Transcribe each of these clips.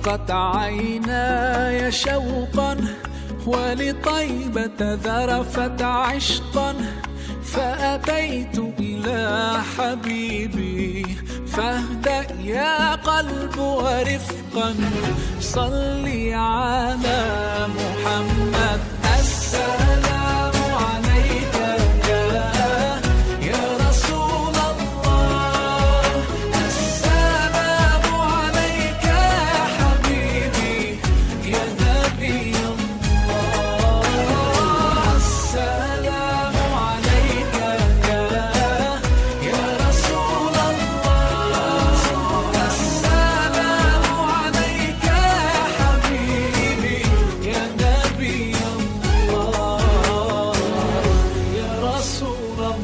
ضاقت عيناي شوقا ولطيبة ذرفت عشقا، فأتيت إلى حبيبي فاهدأ يا قلب ورفقا، صلي على محمد. السلام عليك يا رسول الله، السلام عليك يا حبيبي يا نبي الله، السلام عليك يا رسول الله، السلام عليك يا حبيبي يا نبي الله يا رسول الله.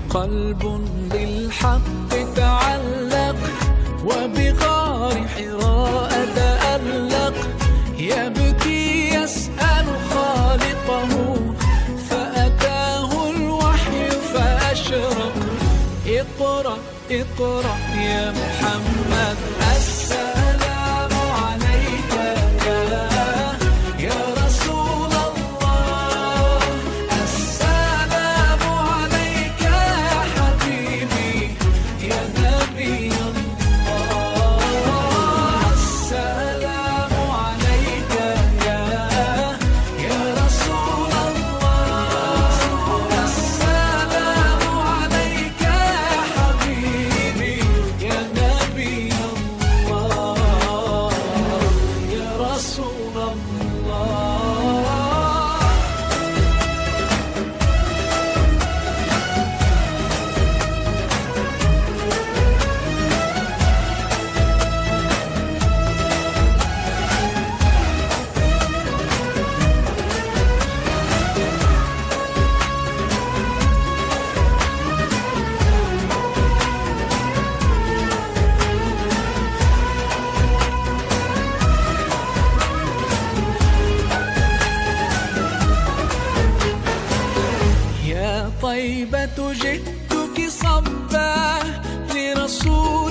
قلب بالحق تعلق وبغار حراء تألق، يبكي يسأل خالقه فأتاه الوحي فأشرق. اقرأ اقرأ يا محمد. السلام عليك يا رسول الله، السلام عليك يا حبيبي يا نبي الله، السلام عليك يا رسول الله، السلام عليك يا حبيبي يا نبي الله يا رسول الله. يا طيبة جئتك صبا لرسول